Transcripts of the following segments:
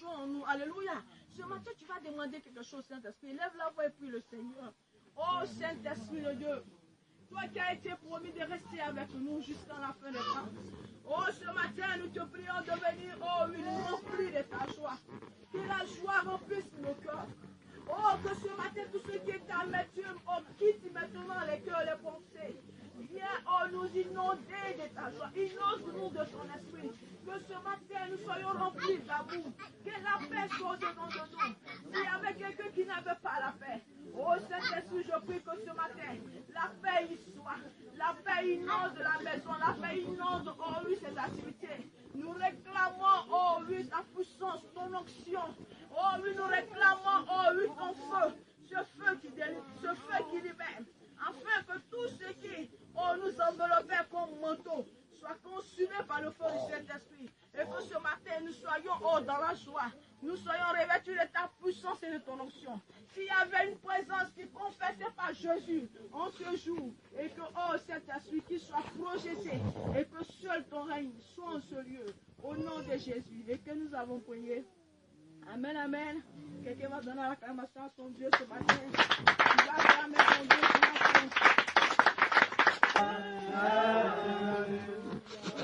joie en nous. Alléluia. Ce matin, tu vas demander quelque chose, Saint-Esprit. Lève la voix et prie le Seigneur. Oh Saint-Esprit de Dieu, toi qui as été promis de rester avec nous jusqu'à la fin des temps. Oh, ce matin, nous te prions de venir, oh oui, nous remplir de ta joie. Que la joie remplisse nos cœurs. Oh, que ce matin, tout ce qui est amertume, oh, quitte maintenant les cœurs, les pensées. Viens, oh, nous inonder de ta joie. Inonde-nous de ton esprit. Que ce matin, nous soyons remplis d'amour. Que la paix soit devant de nous. S'il y avait quelqu'un qui n'avait pas la paix, oh, Saint-Esprit, je prie que ce matin, la paix y soit. La paix inonde la maison. La paix inonde, oh oui, ses activités. Nous réclamons, oh oui, ta puissance, ton onction. Oh oui, nous réclamons, oh oui, ton feu. Ce feu qui délivre, ce feu qui libère. Afin que tout ce qui, oh, nous enveloppait comme manteau soit consumé par le feu du Saint-Esprit. Et que ce matin, nous soyons, oh, dans la joie. Nous soyons revêtus de ta puissance et de ton onction. S'il y avait une présence qui confessait par Jésus en ce jour, et que, oh, Saint-Esprit, qui soit projeté, et que seul ton règne soit en ce lieu, au nom de Jésus, et que nous avons prié. Amen, amen. Quelqu'un va donner l'acclamation à son Dieu ce matin. Tu vas acclamer ton Dieu ce matin.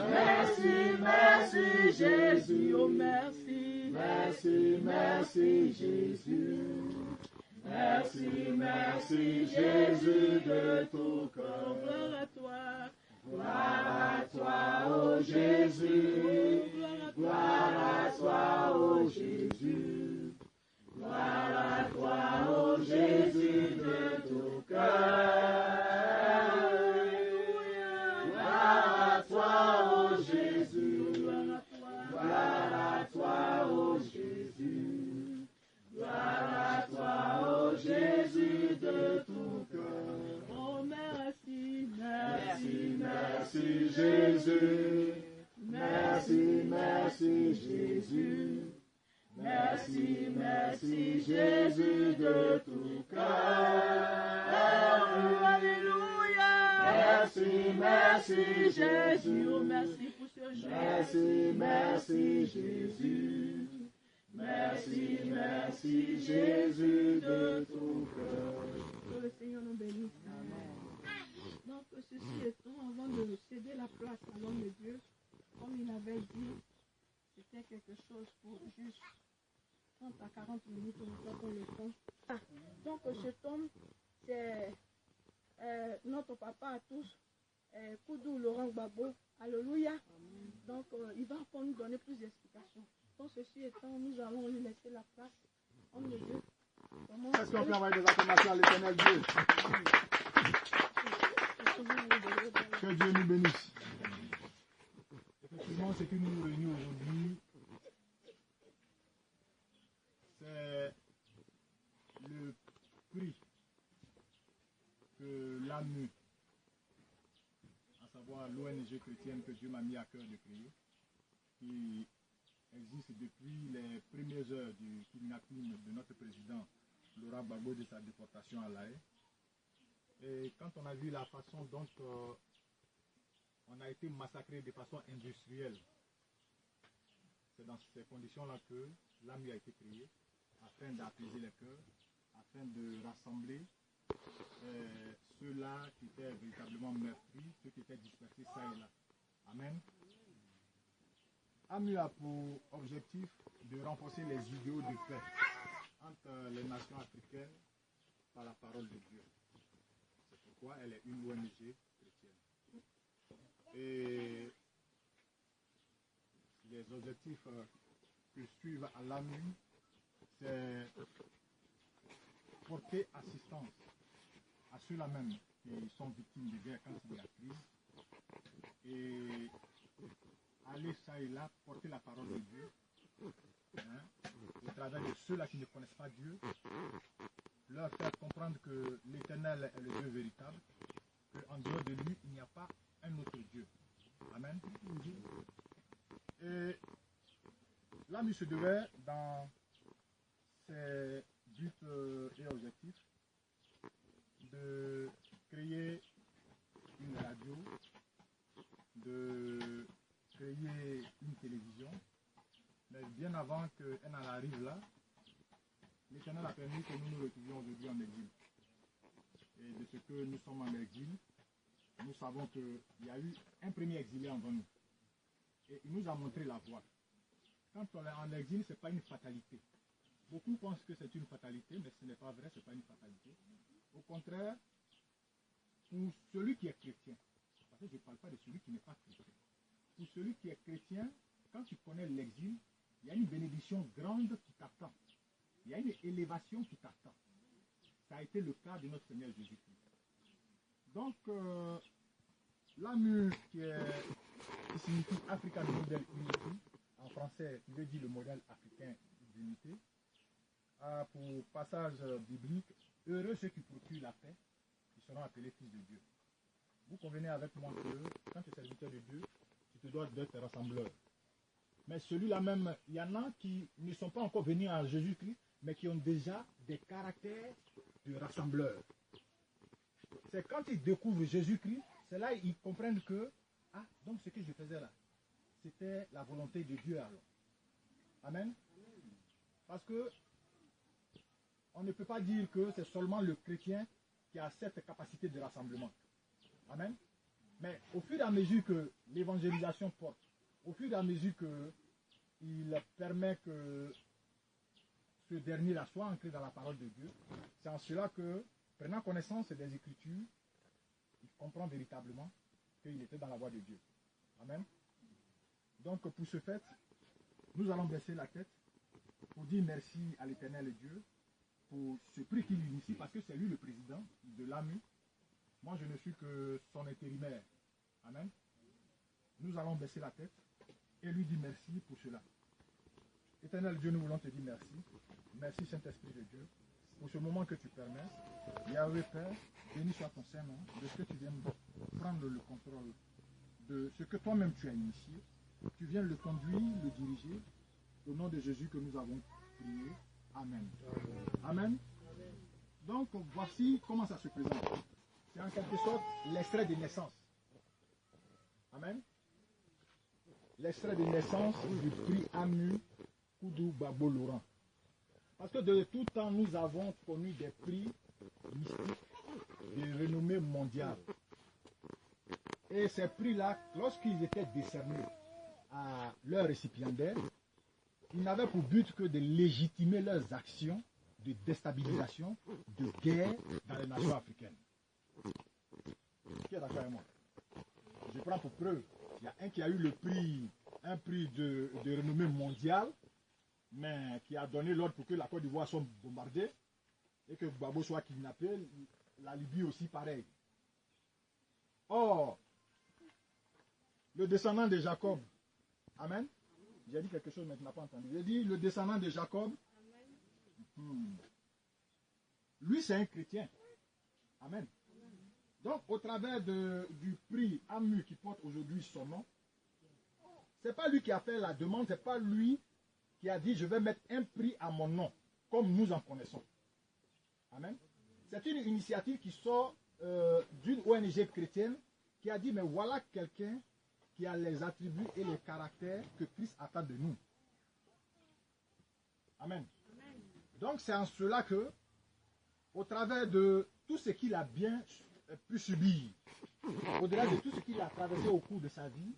Merci, merci Jésus, oh merci. Merci, merci Jésus. Merci, merci Jésus de tout cœur. Gloire à toi. Gloire à toi, oh Jésus. Gloire à toi, oh Jésus. Gloire à toi, oh Jésus de tout cœur. Gloire à toi, oh Jésus. Gloire à toi, oh Jésus. Gloire à toi, oh Jésus de tout cœur. Oh merci, Merci, merci Jésus. Merci, merci Jésus. Merci, merci Jésus de tout cœur. Alléluia. Merci, merci Jésus, oh Jésus. merci pour ce jour. Merci, merci Jésus. Merci, merci Jésus de tout cœur. Que le Seigneur nous bénisse. Donc, ceci étant, avant de céder la place à l'homme de Dieu, comme il avait dit, c'était quelque chose pour juste 30 à 40 minutes, nous avons le temps. Donc, cet homme, c'est notre papa à tous, Koudou Laurent Gbagbo. Alléluia. Donc, il va encore nous donner plus d'explications. Donc, ceci étant, nous allons lui laisser la place. Homme de Dieu. Est-ce qu'on peut envoyer des acclamations à l'éternel Dieu? Que Dieu nous bénisse. Effectivement, ce qui nous réunit aujourd'hui, c'est le prix que l'AMU, à savoir l'ONG chrétienne que Dieu m'a mis à cœur de créer, qui existe depuis les premières heures du kidnapping de notre président Laurent Gbagbo de sa déportation à La Haye. Et quand on a vu la façon dont on a été massacré de façon industrielle, c'est dans ces conditions-là que l'AMI a été créée, afin d'apaiser les cœurs, afin de rassembler ceux-là qui étaient véritablement meurtris, ceux qui étaient dispersés ça et là. Amen. AMU a pour objectif de renforcer les idéaux de paix entre les nations africaines par la parole de Dieu. C'est pourquoi elle est une ONG chrétienne. Et les objectifs que suivent à l'AMU, c'est porter assistance à ceux-là même qui sont victimes de guerre quand il y a crise, et aller ça et là, porter la parole de Dieu, au travers de ceux-là qui ne connaissent pas Dieu, leur faire comprendre que l'Éternel est le Dieu véritable, qu'en dehors de lui, il n'y a pas un autre Dieu. Amen. Et l'AMU se devait, dans ses buts et objectifs, de créer une radio, de créer une télévision Mais bien avant qu'elle n'en arrive là, l'Éternel a permis que nous nous retrouvions aujourd'hui en exil. Et de ce que nous sommes en exil, nous savons qu'il y a eu un premier exilé avant nous. Et il nous a montré la voie. Quand on est en exil, ce n'est pas une fatalité. Beaucoup pensent que c'est une fatalité, mais ce n'est pas vrai, ce n'est pas une fatalité. Au contraire, pour celui qui est chrétien, parce que je ne parle pas de celui qui n'est pas chrétien, pour celui qui est chrétien, quand tu connais l'exil, il y a une bénédiction grande qui t'attend. Il y a une élévation qui t'attend. Ça a été le cas de notre Seigneur Jésus-Christ. Donc, l'AMU qui signifie African Model Unity, en français, il veut dire le modèle africain d'unité, a pour passage biblique, heureux ceux qui procurent la paix, qui seront appelés fils de Dieu. Vous convenez avec moi que quand tu es serviteur de Dieu, tu te dois d'être rassembleur. Mais celui-là même, il y en a qui ne sont pas encore venus à Jésus-Christ, mais qui ont déjà des caractères de rassembleurs. C'est quand ils découvrent Jésus-Christ, c'est là qu'ils comprennent que, ah, donc ce que je faisais là, c'était la volonté de Dieu alors. Amen. Parce que on ne peut pas dire que c'est seulement le chrétien qui a cette capacité de rassemblement. Amen. Mais au fur et à mesure que l'évangélisation porte, au fur et à mesure qu'il permet que ce dernier là soit ancré dans la parole de Dieu, c'est en cela que, prenant connaissance des Écritures, il comprend véritablement qu'il était dans la voie de Dieu. Amen. Donc pour ce fait, nous allons baisser la tête pour dire merci à l'Éternel Dieu pour ce prix qu'il initie, parce que c'est lui le président de l'AMU. Moi, je ne suis que son intérimaire. Amen. Nous allons baisser la tête et lui dire merci pour cela. Éternel Dieu, nous voulons te dire merci. Merci Saint-Esprit de Dieu pour ce moment que tu permets. Yahweh Père, béni soit ton Saint-Nom, de ce que tu viens prendre le contrôle de ce que toi-même tu as initié. Tu viens le conduire, le diriger. Au nom de Jésus que nous avons prié. Amen. Amen. Donc, voici comment ça se présente. C'est en quelque sorte l'extrait de naissance. Amen. L'extrait de naissance du prix AMU Koudou Babo Laurent. Parce que de tout temps, nous avons connu des prix mystiques de renommée mondiale. Et ces prix-là, lorsqu'ils étaient décernés à leurs récipiendaires, ils n'avaient pour but que de légitimer leurs actions de déstabilisation, de guerre dans les nations africaines. Qui est d'accord avec moi? Je prends pour preuve, il y a un qui a eu le prix, un prix de renommée mondiale, mais qui a donné l'ordre pour que la Côte d'Ivoire soit bombardée et que Gbagbo soit kidnappé, la Libye aussi pareil. Or, le descendant de Jacob, amen. J'ai dit quelque chose mais tu n'as pas entendu. J'ai dit le descendant de Jacob. Lui c'est un chrétien. Amen. Donc au travers du prix AMU qui porte aujourd'hui son nom, c'est pas lui qui a fait la demande, c'est pas lui qui a dit je vais mettre un prix à mon nom, comme nous en connaissons. Amen. C'est une initiative qui sort d'une ONG chrétienne qui a dit mais voilà quelqu'un qui a les attributs et les caractères que Christ attend de nous. Amen. Amen. Donc c'est en cela que, au travers de tout ce qu'il a bien pu subir, au-delà de tout ce qu'il a traversé au cours de sa vie,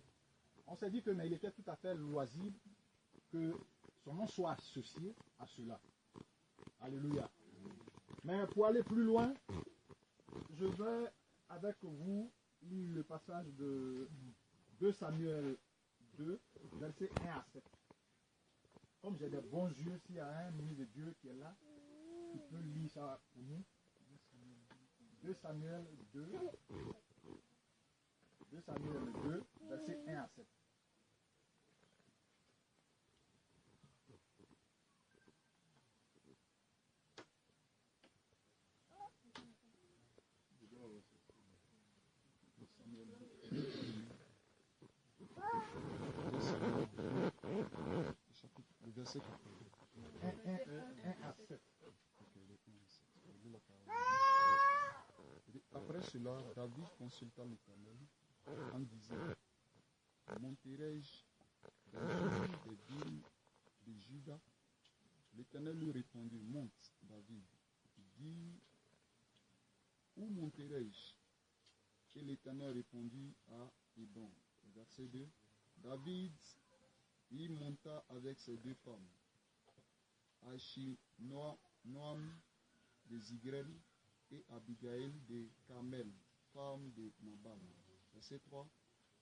on s'est dit que mais il était tout à fait loisible que son nom soit associé à cela. Alléluia. Mais pour aller plus loin, je vais avec vous lire le passage de 2 Samuel 2, versets 1 à 7. Comme j'ai des bons yeux, s'il y a un ministre de Dieu qui est là, qui peut lire ça pour nous. 2 Samuel 2, versets 1 à 7. Verset 1 à 7. Après cela, David consulta l'Éternel en disant: monterai-je dans une des villes de Juda. L'Éternel lui répondit, monte, David. Il dit, où monterai-je? Et l'Éternel répondit à Hébron. Verset 2. David y monta avec ses deux femmes, Achinoam de Zigrel et Abigail de Carmel, femme de Nabal. Verset 3.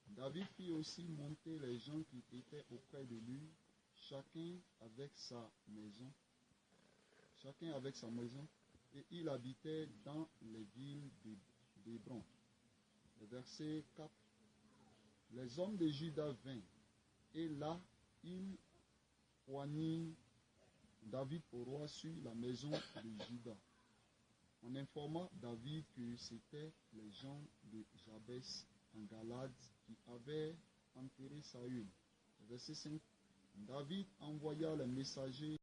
David fit aussi monter les gens qui étaient auprès de lui, chacun avec sa maison, et il habitait dans les villes d'Hébron. Verset 4. Les hommes de Juda vinrent, et là, ils poignirent David au roi sur la maison de Juda. On informa David que c'étaient les gens de Jabès en Galade qui avaient enterré Saül. Verset 5. David envoya les messagers